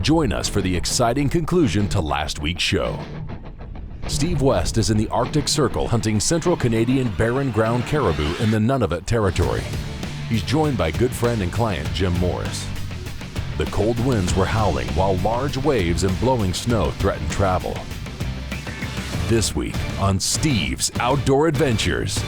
Join us for the exciting conclusion to last week's show. Steve West is in the Arctic Circle hunting central Canadian barren ground caribou in the Nunavut Territory. He's joined by good friend and client Jim Morris. The cold winds were howling while large waves and blowing snow threatened travel. This week on Steve's Outdoor Adventures.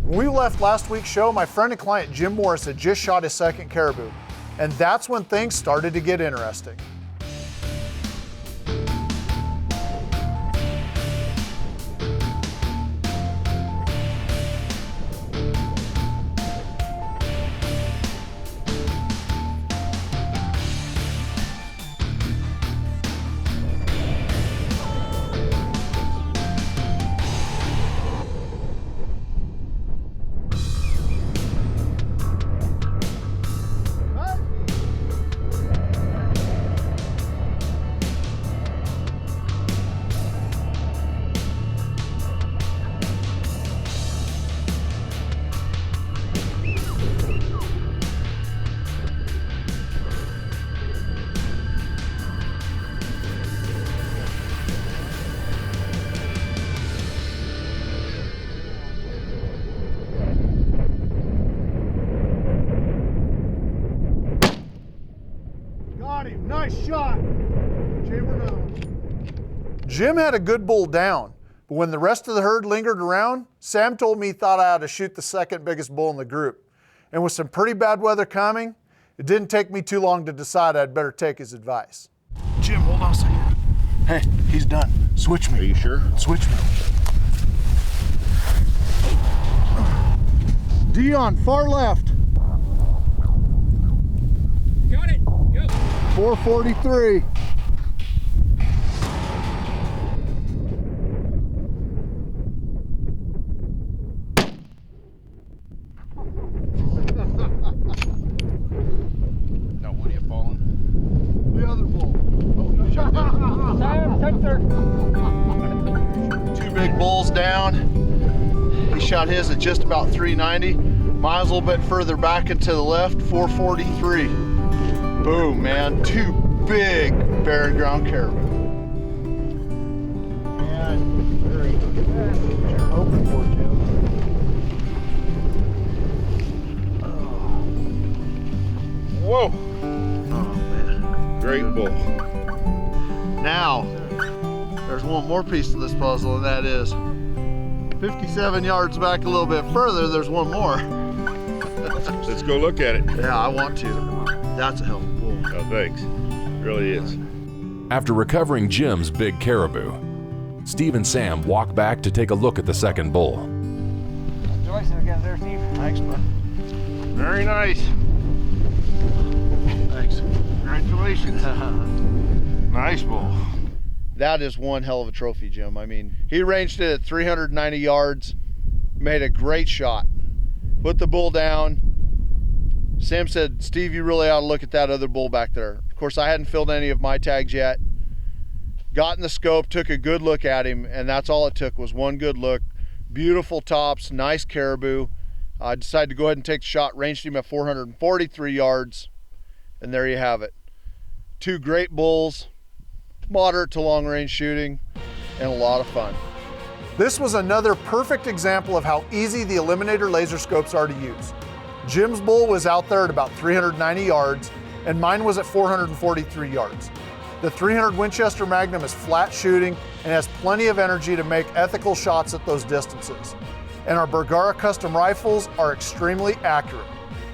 When we left last week's show, my friend and client Jim Morris had just shot his second caribou, and that's when things started to get interesting. Nice shot. Jim had a good bull down, but when the rest of the herd lingered around, Sam told me he thought I ought to shoot the second biggest bull in the group. And with some pretty bad weather coming, it didn't take me too long to decide I'd better take his advice. Jim, hold on a second. Hey, he's done. Switch me. Are you sure? Switch me. Dion, far left. Got it. Go. 443. No one yet fallen. The other bull. Oh, you shot that. Two big bulls down. He shot his at just about 390. Mine's a little bit further back and to the left, 443. Boom, man. Two big barren ground caribou. Man, very good. What you're hoping for, Jim. Whoa. Oh, man. Great bull. Now, there's one more piece to this puzzle, and that is 57 yards back a little bit further, there's one more. Let's go look at it. Yeah, I want to. That's a hell of a bull. Oh, thanks. It really is. After recovering Jim's big caribou, Steve and Sam walk back to take a look at the second bull. Congratulations again there, Steve. Thanks, bud. Very nice. Thanks. Congratulations. Nice bull. That is one hell of a trophy, Jim. I mean, he ranged it at 390 yards, made a great shot, put the bull down. Sam said, Steve, you really ought to look at that other bull back there. Of course, I hadn't filled any of my tags yet. Got in the scope, took a good look at him, and that's all it took was one good look. Beautiful tops, nice caribou. I decided to go ahead and take the shot, ranged him at 443 yards, and there you have it. Two great bulls, moderate to long range shooting, and a lot of fun. This was another perfect example of how easy the Eliminator laser scopes are to use. Jim's bull was out there at about 390 yards, and mine was at 443 yards. The 300 Winchester Magnum is flat shooting and has plenty of energy to make ethical shots at those distances. And our Bergara custom rifles are extremely accurate.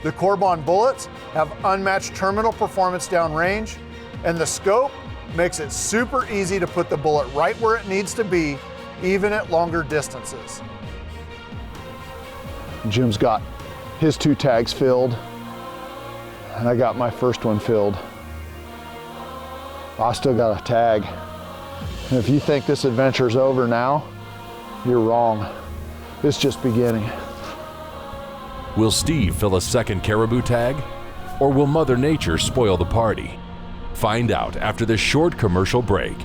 The Corbon bullets have unmatched terminal performance downrange, and the scope makes it super easy to put the bullet right where it needs to be, even at longer distances. Jim's got his two tags filled, and I got my first one filled. I still got a tag. And if you think this adventure's over now, you're wrong. It's just beginning. Will Steve fill a second caribou tag? Or will Mother Nature spoil the party? Find out after this short commercial break.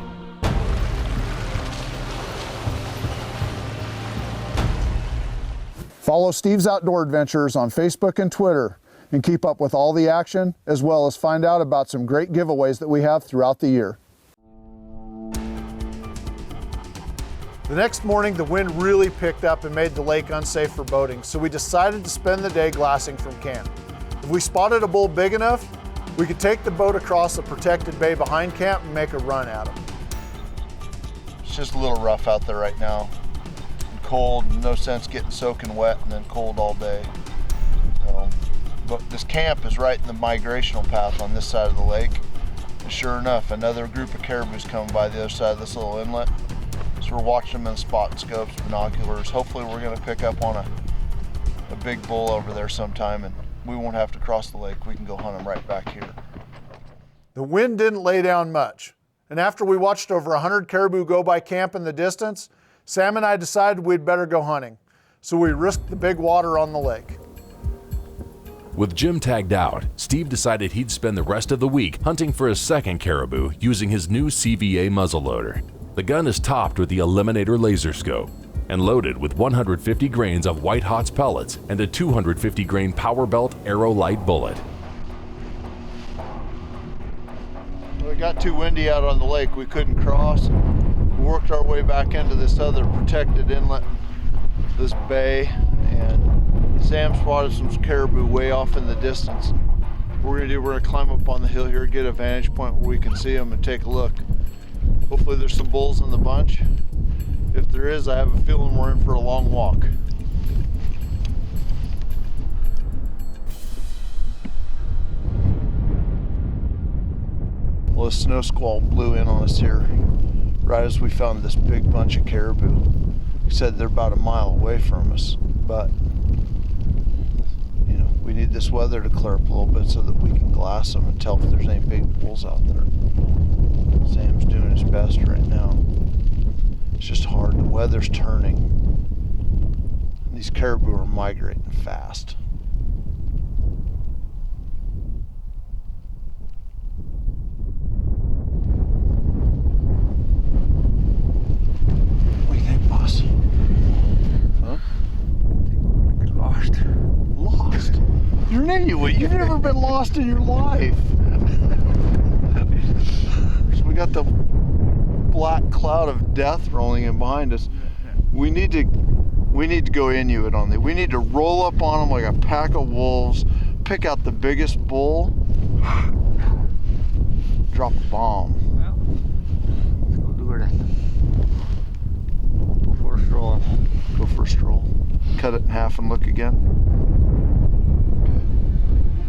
Follow Steve's Outdoor Adventures on Facebook and Twitter and keep up with all the action, as well as find out about some great giveaways that we have throughout the year. The next morning, the wind really picked up and made the lake unsafe for boating, so we decided to spend the day glassing from camp. If we spotted a bull big enough, we could take the boat across a protected bay behind camp and make a run at him. It's just a little rough out there right now. And cold, no sense getting soaking wet and then cold all day. But this camp is right in the migrational path on this side of the lake. And sure enough, another group of caribou's coming by the other side of this little inlet. So we're watching them in spot and scopes, binoculars. Hopefully we're gonna pick up on a big bull over there sometime and we won't have to cross the lake. We can go hunt them right back here. The wind didn't lay down much, and after we watched over 100 caribou go by camp in the distance, Sam and I decided we'd better go hunting. So we risked the big water on the lake. With Jim tagged out, Steve decided he'd spend the rest of the week hunting for his second caribou using his new CVA muzzleloader. The gun is topped with the Eliminator laser scope and loaded with 150 grains of White Hots pellets and a 250 grain Power Belt Arrow Light bullet. Well, it got too windy out on the lake. We couldn't cross. We worked our way back into this other protected inlet, this bay, and Sam spotted some caribou way off in the distance. What we're gonna climb up on the hill here, get a vantage point where we can see them and take a look. Hopefully there's some bulls in the bunch. If there is, I have a feeling we're in for a long walk. Well, the snow squall blew in on us here right as we found this big bunch of caribou. He said they're about a mile away from us, but you know, we need this weather to clear up a little bit so that we can glass them and tell if there's any big bulls out there. Sam's doing his best right now. It's just hard. The weather's turning. And these caribou are migrating fast. What do you think, boss? Huh? Lost. Lost? You're an idiot. You've never been lost in your life. So we got the black cloud of death rolling in behind us. We need to go Inuit on them. We need to roll up on them like a pack of wolves, pick out the biggest bull, drop a bomb. Well, let's go do it then. Go for a stroll. Go for a stroll. Cut it in half and look again.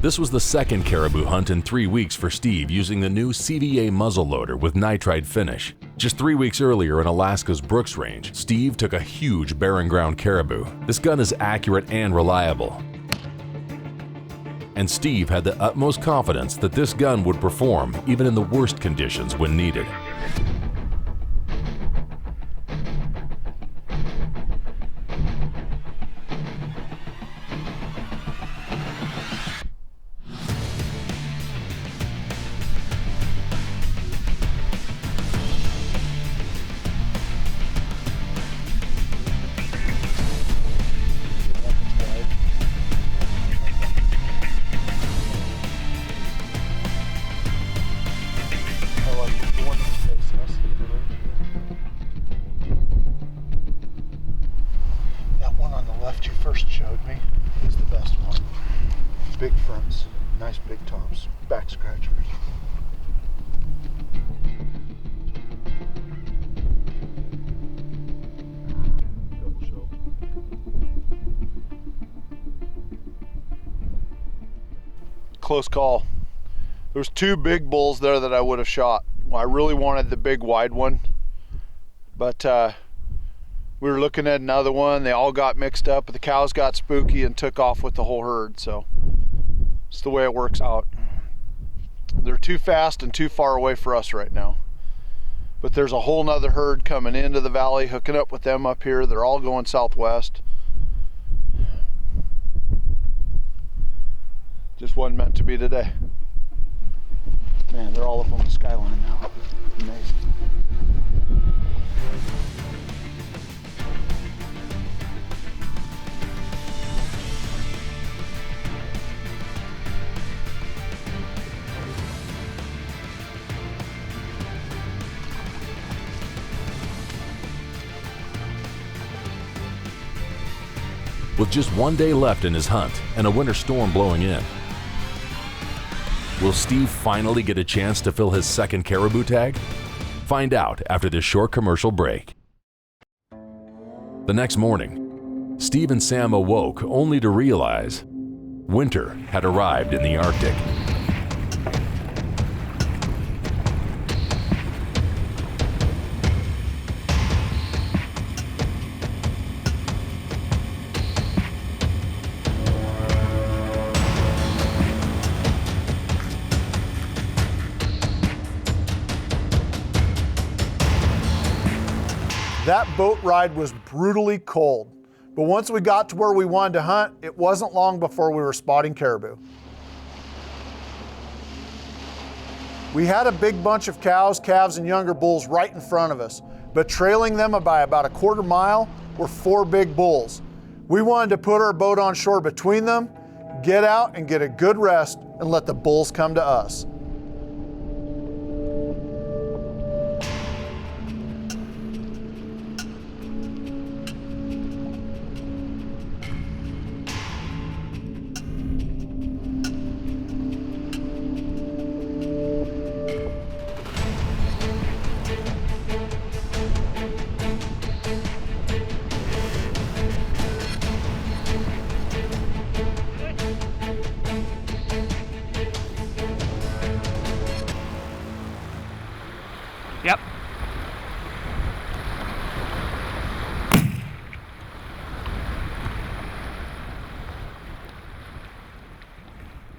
This was the second caribou hunt in 3 weeks for Steve using the new CVA muzzleloader with nitride finish. Just 3 weeks earlier in Alaska's Brooks Range, Steve took a huge barren ground caribou. This gun is accurate and reliable. And Steve had the utmost confidence that this gun would perform even in the worst conditions when needed. You first showed me is the best one. Big fronts, nice big tops, back scratchers. Double show. Close call. There was 2 big bulls there that I would have shot. Well, I really wanted the big wide one, but we were looking at another one. They all got mixed up, but the cows got spooky and took off with the whole herd. So it's the way it works out. They're too fast and too far away for us right now. But there's a whole nother herd coming into the valley, hooking up with them up here. They're all going southwest. Just wasn't meant to be today. Man, they're all up on the skyline now. Amazing. With just 1 day left in his hunt and a winter storm blowing in, will Steve finally get a chance to fill his second caribou tag? Find out after this short commercial break. The next morning, Steve and Sam awoke only to realize winter had arrived in the Arctic. That boat ride was brutally cold, but once we got to where we wanted to hunt, it wasn't long before we were spotting caribou. We had a big bunch of cows, calves, and younger bulls right in front of us, but trailing them by about a quarter mile were 4 big bulls. We wanted to put our boat on shore between them, get out and get a good rest, and let the bulls come to us. Yep.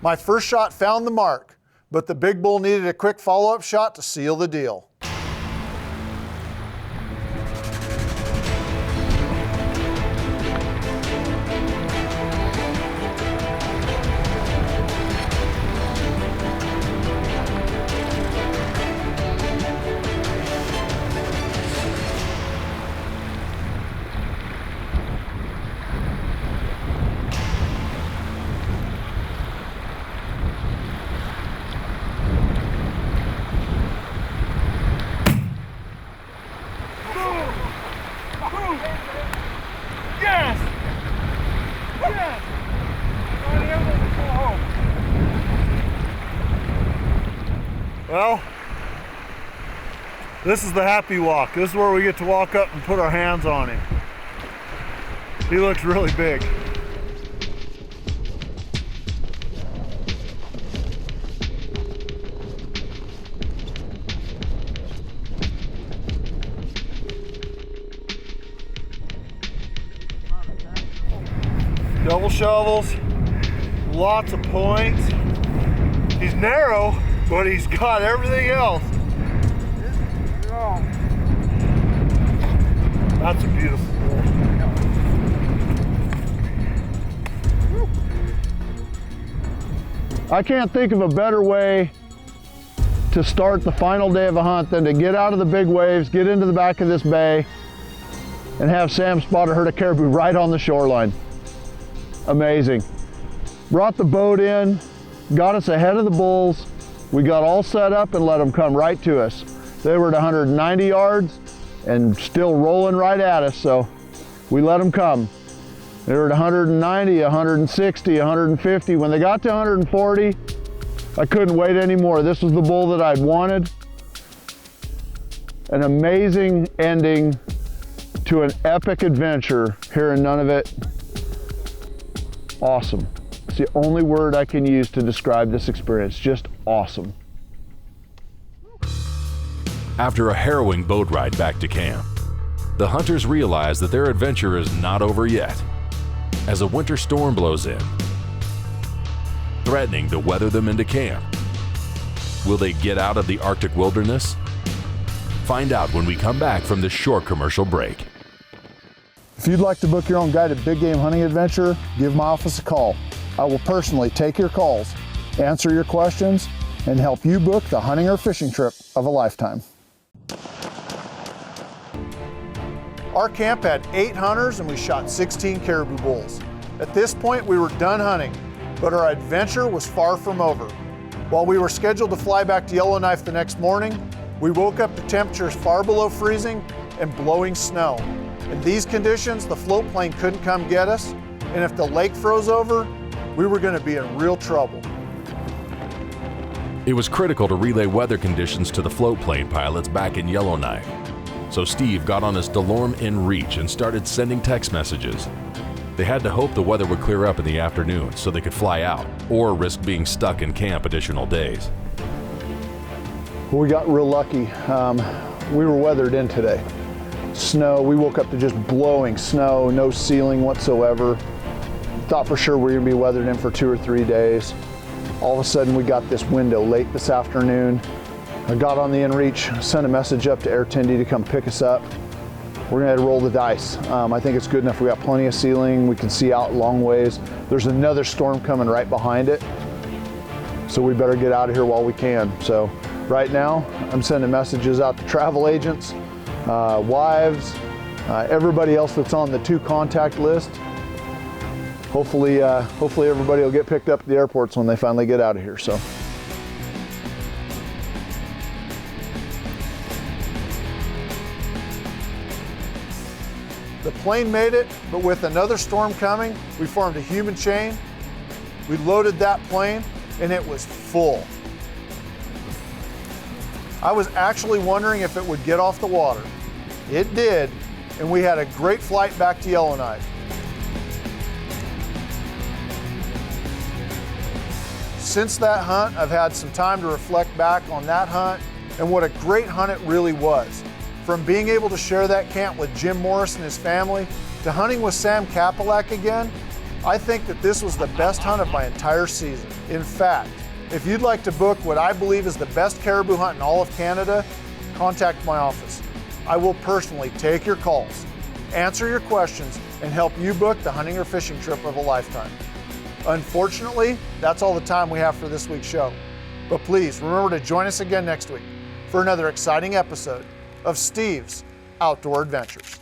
My first shot found the mark, but the big bull needed a quick follow-up shot to seal the deal. Yes! Yes! Well, this is the happy walk. This is where we get to walk up and put our hands on him. He looks really big. Double shovels, lots of points. He's narrow, but he's got everything else. That's a beautiful bull. I can't think of a better way to start the final day of a hunt than to get out of the big waves, get into the back of this bay, and have Sam spot a herd of caribou right on the shoreline. Amazing. Brought the boat in, got us ahead of the bulls. We got all set up and let them come right to us. They were at 190 yards and still rolling right at us, so we let them come. They were at 190, 160, 150. When they got to 140, I couldn't wait anymore. This was the bull that I'd wanted. An amazing ending to an epic adventure here in Nunavut. Awesome. It's the only word I can use to describe this experience. Just awesome. After a harrowing boat ride back to camp, the hunters realize that their adventure is not over yet, as a winter storm blows in, threatening to weather them into camp. Will they get out of the Arctic wilderness? Find out when we come back from this short commercial break. If you'd like to book your own guided big game hunting adventure, give my office a call. I will personally take your calls, answer your questions, and help you book the hunting or fishing trip of a lifetime. Our camp had 8 hunters and we shot 16 caribou bulls. At this point, we were done hunting, but our adventure was far from over. While we were scheduled to fly back to Yellowknife the next morning, we woke up to temperatures far below freezing and blowing snow. In these conditions, the float plane couldn't come get us, and if the lake froze over, we were gonna be in real trouble. It was critical to relay weather conditions to the float plane pilots back in Yellowknife. So Steve got on his DeLorme inReach and started sending text messages. They had to hope the weather would clear up in the afternoon so they could fly out, or risk being stuck in camp additional days. We got real lucky. We were weathered in today. Snow, we woke up to just blowing snow, no ceiling whatsoever. Thought for sure we were gonna be weathered in for 2 or 3 days. All of a sudden we got this window late this afternoon. I got on the inReach, sent a message up to Air Tindy to come pick us up. We're gonna roll the dice. I think it's good enough. We got plenty of ceiling. We can see out long ways. There's another storm coming right behind it. So we better get out of here while we can. So right now, I'm sending messages out to travel agents, wives, everybody else that's on the 2 contact list. Hopefully everybody will get picked up at the airports when they finally get out of here. So. The plane made it, but with another storm coming, we formed a human chain. We loaded that plane, and it was full. I was actually wondering if it would get off the water. It did, and we had a great flight back to Yellowknife. Since that hunt, I've had some time to reflect back on that hunt and what a great hunt it really was. From being able to share that camp with Jim Morris and his family, to hunting with Sam Kapelak again, I think that this was the best hunt of my entire season. In fact, if you'd like to book what I believe is the best caribou hunt in all of Canada, contact my office. I will personally take your calls, answer your questions, and help you book the hunting or fishing trip of a lifetime. Unfortunately, that's all the time we have for this week's show. But please remember to join us again next week for another exciting episode of Steve's Outdoor Adventures.